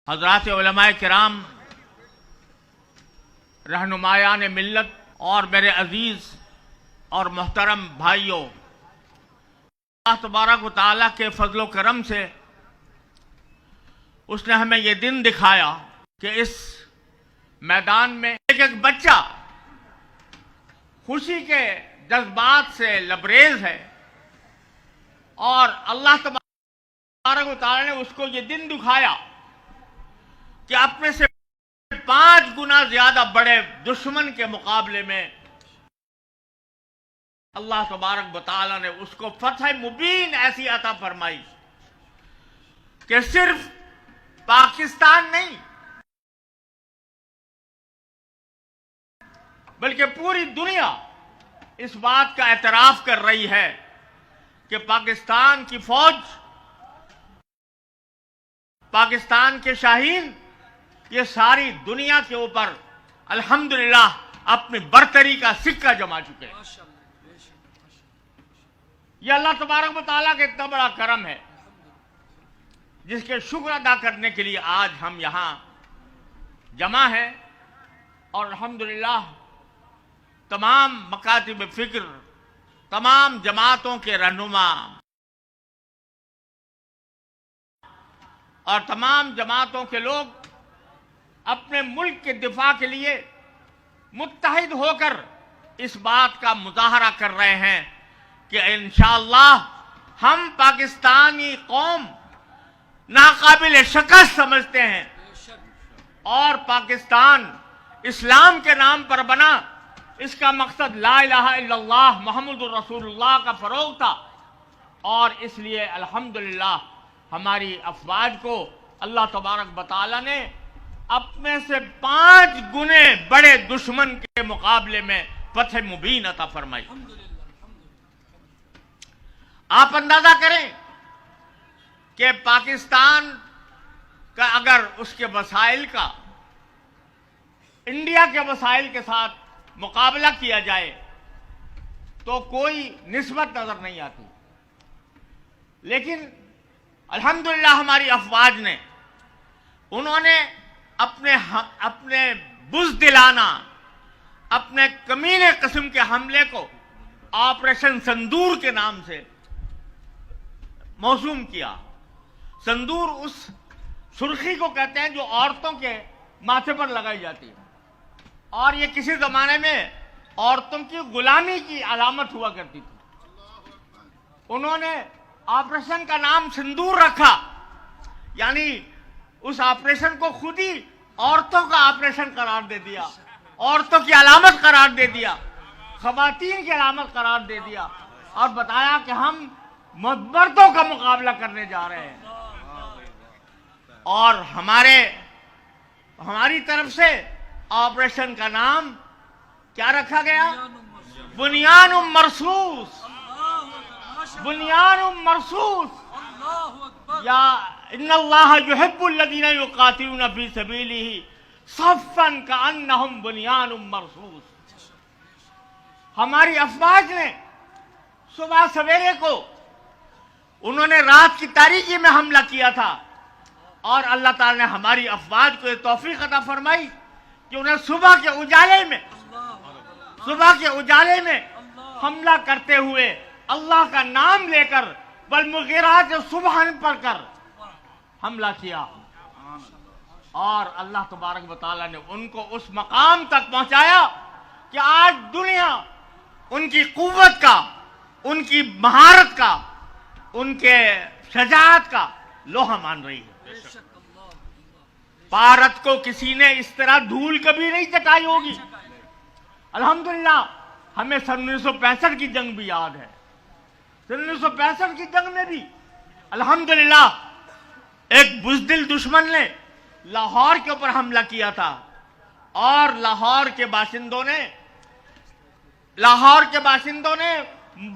हज़रात उलमाए किराम, रहनुमायान मिल्लत और मेरे अजीज़ और मोहतरम भाइयों, अल्लाह तबारक व तआला के फजलो करम से उसने हमें ये दिन दिखाया कि इस मैदान में एक एक बच्चा खुशी के जज्बात से लबरेज है और अल्लाह तबारक व तआला ने उसको ये दिन दिखाया कि अपने से 5 गुना ज्यादा बड़े दुश्मन के मुकाबले में अल्लाह तबारक व तआला ने उसको फतह मुबीन ऐसी अता फरमाई कि सिर्फ पाकिस्तान नहीं बल्कि पूरी दुनिया इस बात का एतराफ कर रही है कि पाकिस्तान की फौज, पाकिस्तान के शाहीन ये सारी दुनिया के ऊपर अल्हम्दुलिल्लाह अपनी बरतरी का सिक्का जमा चुके हैं। ये अल्लाह तबारक व तआला का इतना बड़ा करम है जिसके शुक्र अदा करने के लिए आज हम यहां जमा हैं और अल्हम्दुलिल्लाह तमाम मकातिब फिक्र, तमाम जमातों के रहनुमा और तमाम जमातों के लोग अपने मुल्क के दिफा के लिए मुत्तहिद होकर इस बात का मुजाहरा कर रहे हैं कि इंशाअल्लाह हम पाकिस्तानी कौम नाकाबिल शिकस्त समझते हैं और पाकिस्तान इस्लाम के नाम पर बना, इसका मकसद ला इलाहा इल्लल्लाह मुहम्मदुर रसूलुल्लाह का फरोग था और इसलिए अल्हम्दुलिल्लाह हमारी अफवाज को अल्लाह तबारक व तआला ने अपने से 5 गुने बड़े दुश्मन के मुकाबले में फतह मुबीन अता फरमाई। आप अंदाजा करें कि पाकिस्तान का अगर उसके वसाइल का इंडिया के वसाइल के साथ मुकाबला किया जाए तो कोई निस्बत नजर नहीं आती, लेकिन अल्हम्दुलिल्लाह हमारी अफवाज ने उन्होंने अपने बुज़दिलाना, अपने कमीने किस्म के हमले को ऑपरेशन संदूर के नाम से मौसूम किया। संदूर उस सुर्खी को कहते हैं जो औरतों के माथे पर लगाई जाती है और ये किसी जमाने में औरतों की गुलामी की अलामत हुआ करती थी। उन्होंने ऑपरेशन का नाम सिंदूर रखा, यानी उस ऑपरेशन को खुद ही औरतों का ऑपरेशन करार दे दिया, औरतों की अलामत करार दे दिया, खवातीन की अलामत करार दे दिया और बताया कि हम मर्दों का मुकाबला करने जा रहे हैं। और हमारी तरफ से ऑपरेशन का नाम क्या रखा गया? बुनियानुम मरसूस, बुनियानुम मरसूस या इन्नल्लाह युहिब्बुल लज़ीना युक़ातिलूना फी सबीलिही सफ़्फ़न कअन्नहुम बुनियानुम मरसूस। हमारी अफवाज ने सुबह सवेरे को उन्होंने रात की तारीकी में हमला किया था और अल्लाह ताला ने हमारी अफवाज को तौफीक अता फरमाई कि उन्हें सुबह के उजाले में हमला करते हुए अल्लाह का नाम लेकर वल्मुग़ीरात सुबहन पढ़कर हमला किया और अल्लाह तबारक व तआला ने उनको उस मकाम तक पहुंचाया कि आज दुनिया उनकी कुव्वत का, उनकी महारत का, उनके शजाअत का लोहा मान रही है। भारत को किसी ने इस तरह धूल कभी नहीं चटाई होगी। अल्हम्दुलिल्लाह हमें सन 1965 की जंग भी याद है। सन 1965 की जंग में भी अल्हम्दुलिल्लाह एक बुज़दिल दुश्मन ने लाहौर के ऊपर हमला किया था और लाहौर के बाशिंदों ने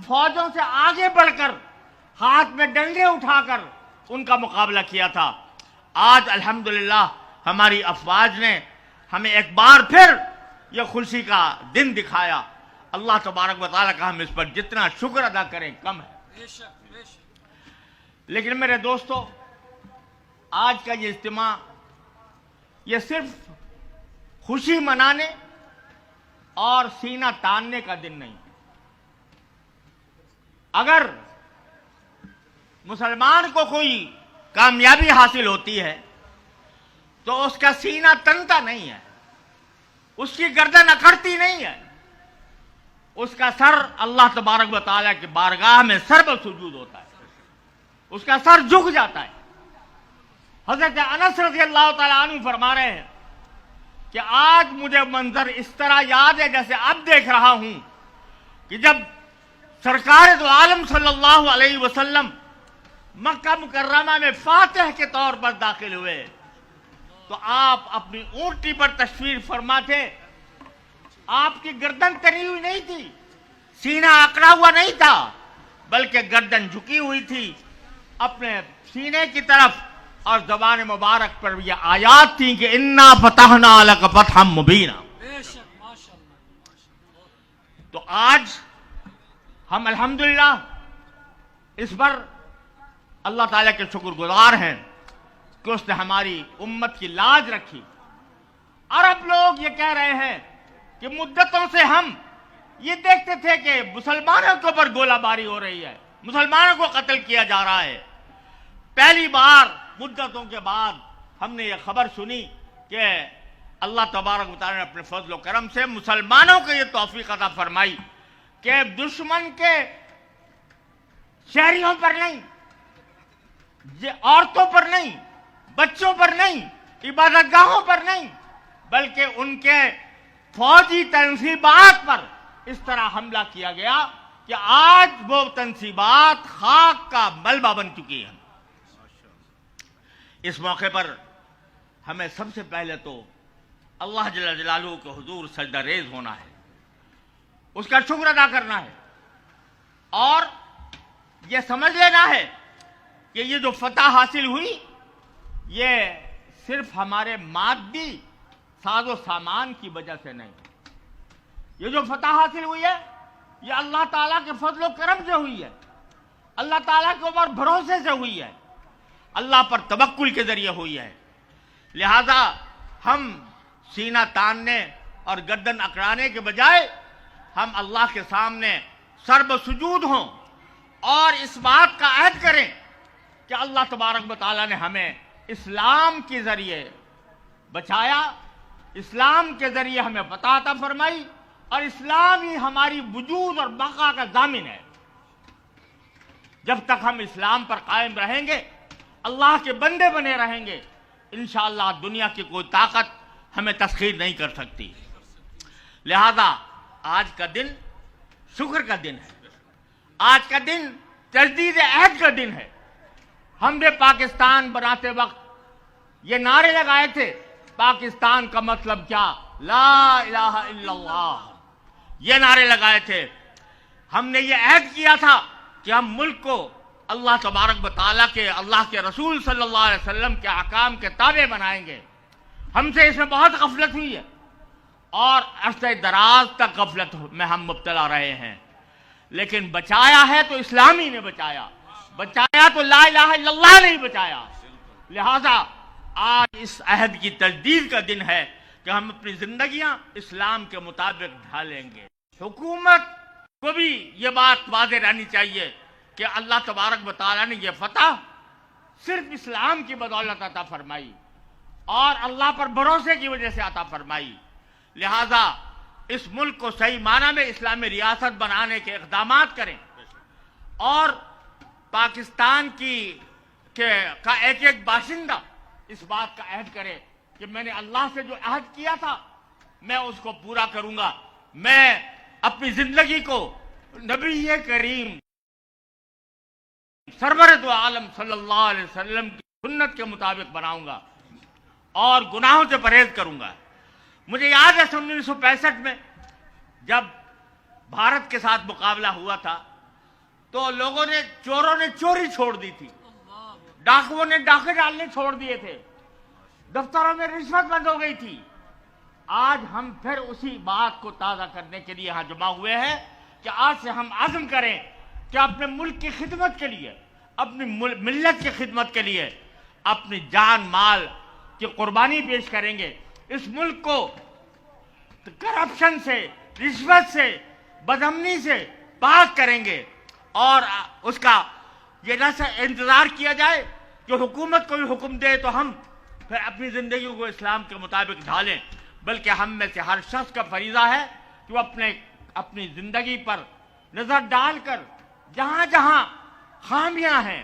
फौजों से आगे बढ़कर हाथ में डंडे उठाकर उनका मुकाबला किया था। आज अल्हम्दुलिल्लाह हमारी अफवाज ने हमें एक बार फिर यह खुशी का दिन दिखाया। अल्लाह तबारक व तआला का हम इस पर जितना शुक्र अदा करें कम है। लेकिन मेरे दोस्तों, आज का ये इज्तिमा یہ صرف خوشی منانے اور سینہ تاننے کا دن نہیں. اگر مسلمان کو کوئی کامیابی حاصل ہوتی ہے تو اس کا سینہ تنتا نہیں ہے، اس کی گردن اکڑتی نہیں ہے، اس کا سر اللہ تبارک و تعالیٰ کی بارگاہ میں سر پر سجود ہوتا ہے، اس کا سر جھک جاتا ہے. حضرت انس رضی اللہ تعالیٰ عنہ فرما رہے ہیں کہ آج مجھے منظر اس طرح یاد ہے جیسے اب دیکھ رہا ہوں کہ جب سرکار دو عالم صلی اللہ علیہ وسلم مکہ مکرمہ میں فاتح کے طور پر داخل ہوئے تو آپ اپنی اونٹی پر تشریف فرما تھے. آپ کی گردن تنی ہوئی نہیں تھی، سینہ اکڑا ہوا نہیں تھا، بلکہ گردن جھکی ہوئی تھی اپنے سینے کی طرف، اور زبان مبارک پر یہ آیات تھیں کہ انا فتحنا لک فتحا مبینا. تو آج ہم الحمدللہ اس پر اللہ تعالیٰ کے شکر گزار ہیں کہ اس نے ہماری امت کی لاج رکھی. عرب لوگ یہ کہہ رہے ہیں کہ مدتوں سے ہم یہ دیکھتے تھے کہ مسلمانوں کے اوپر گولہ باری ہو رہی ہے، مسلمانوں کو قتل کیا جا رہا ہے. پہلی بار مدتوں کے بعد ہم نے یہ خبر سنی کہ اللہ تبارک و تعالیٰ نے اپنے فضل و کرم سے مسلمانوں کو یہ توفیق عطا فرمائی کہ دشمن کے شہریوں پر نہیں، عورتوں پر نہیں، بچوں پر نہیں، عبادت گاہوں پر نہیں، بلکہ ان کے فوجی تنصیبات پر اس طرح حملہ کیا گیا کہ آج وہ تنصیبات خاک کا ملبہ بن چکی ہیں. اس موقع پر ہمیں سب سے پہلے تو اللہ جل جلالہ کے حضور سجدہ ریز ہونا ہے، اس کا شکر ادا کرنا ہے، اور یہ سمجھ لینا ہے کہ یہ جو فتح حاصل ہوئی یہ صرف ہمارے مادی ساز و سامان کی وجہ سے نہیں. یہ جو فتح حاصل ہوئی ہے یہ اللہ تعالیٰ کے فضل و کرم سے ہوئی ہے، اللہ تعالیٰ کے اوپر بھروسے سے ہوئی ہے، اللہ پر توکل کے ذریعے ہوئی ہے. لہذا ہم سینہ تاننے اور گردن اکڑانے کے بجائے ہم اللہ کے سامنے سر بسجود ہوں اور اس بات کا عہد کریں کہ اللہ تبارک و تعالیٰ نے ہمیں اسلام کے ذریعے بچایا، اسلام کے ذریعے ہمیں فتح عطا فرمائی، اور اسلام ہی ہماری وجود اور بقا کا ضامن ہے. جب تک ہم اسلام پر قائم رہیں گے، اللہ کے بندے بنے رہیں گے، انشاءاللہ دنیا کی کوئی طاقت ہمیں تسخیر نہیں کر سکتی. لہذا آج کا دن شکر کا دن ہے، آج کا دن تجدید عہد کا دن ہے. ہم نے پاکستان بناتے وقت یہ نعرے لگائے تھے، پاکستان کا مطلب کیا؟ لا الہ الا اللہ. یہ نعرے لگائے تھے. ہم نے یہ عہد کیا تھا کہ ہم ملک کو اللہ تبارک و تعالیٰ کے، اللہ کے رسول صلی اللہ علیہ وسلم کے احکام کے تابع بنائیں گے. ہم سے اس میں بہت غفلت ہوئی ہے اور عرصہ دراز تک غفلت میں ہم مبتلا رہے ہیں، لیکن بچایا ہے تو اسلام ہی نے بچایا، بچایا تو لا الہ الا اللہ نہیں بچایا. لہذا آج اس عہد کی تجدید کا دن ہے کہ ہم اپنی زندگیاں اسلام کے مطابق ڈھالیں گے. حکومت کو بھی یہ بات واضح رہنی چاہیے کہ اللہ تبارک و تعالیٰ نے یہ فتح صرف اسلام کی بدولت عطا فرمائی اور اللہ پر بھروسے کی وجہ سے عطا فرمائی. لہذا اس ملک کو صحیح معنی میں اسلامی ریاست بنانے کے اقدامات کریں اور پاکستان کا ایک ایک باشندہ اس بات کا عہد کرے کہ میں نے اللہ سے جو عہد کیا تھا میں اس کو پورا کروں گا. میں اپنی زندگی کو نبی کریم سرور دو عالم صلی اللہ علیہ وسلم کی سنت کے مطابق بناؤں گا اور گناہوں سے پرہیز کروں گا. مجھے یاد ہے 1965 میں جب بھارت کے ساتھ مقابلہ ہوا تھا تو چوروں نے چوری چھوڑ دی تھی، ڈاکوؤں نے ڈاکے ڈالنے چھوڑ دیے تھے، دفتروں میں رشوت بند ہو گئی تھی. آج ہم پھر اسی بات کو تازہ کرنے کے لیے یہاں جمع ہوئے ہیں کہ آج سے ہم عزم کریں کہ اپنے ملک کی خدمت کے لیے، اپنی ملت کی خدمت کے لیے اپنی جان مال की कुर्बानी पेश करेंगे। इस मुल्क को करप्शन से, रिश्वत से, बदअमनी से पाक करेंगे और उसका ये न इंतजार किया जाए कि हुकूमत कोई हुक्म दे तो हम फिर अपनी जिंदगी को इस्लाम के मुताबिक ढालें, बल्कि हम में से हर शख्स का फरीजा है कि वो अपनी जिंदगी पर नजर डालकर जहां जहां खामियां हैं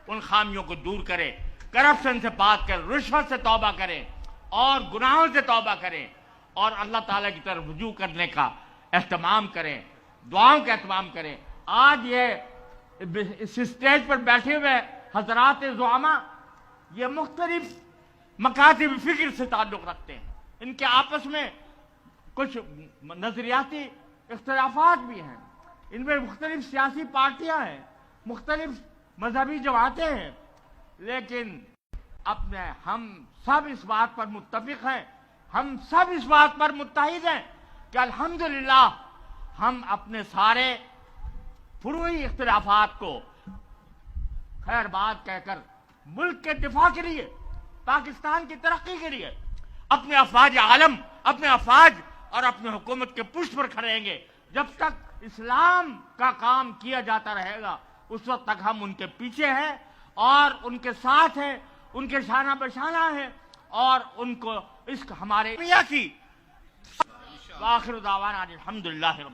उन खामियों को दूर करें, करप्शन से पाक कर, रिश्वत से तौबा करें और गुनाहों से तौबा करें और अल्लाह ताला की तरफ रुजू करने का एहतमाम करें, दुआओं का एहतमाम करें। आज ये इस स्टेज पर बैठे हुए हजरात ज़ुआमा ये मुख्तलिफ मकातिब फिक्र से ताल्लुक़ रखते हैं, इनके आपस में कुछ नजरियाती इख्तिलाफात भी हैं, इनमें मुख्तलिफ सियासी पार्टियां हैं, मुख्तलिफ मजहबी जमातें हैं, लेकिन हम सब इस बात पर मुत्तफिक हैं, हम सब इस बात पर मुत्तहिद हैं कि अल्हम्दुलिल्लाह हम अपने सारे फुरूई इख्तिलाफात को खैर बात कहकर मुल्क के दिफा के लिए, पाकिस्तान की तरक्की के लिए अपने अफवाज आलम, अपने अफवाज और अपने हुकूमत के पुष्ट पर खड़े रहेंगे। जब तक इस्लाम का काम किया जाता रहेगा उस वक्त तक हम उनके पीछे हैं और उनके साथ हैं, उनके शाना बशाना हैं और उनको इस हमारे मियां की आखिर दावाना अल्हम्दुलिल्लाह।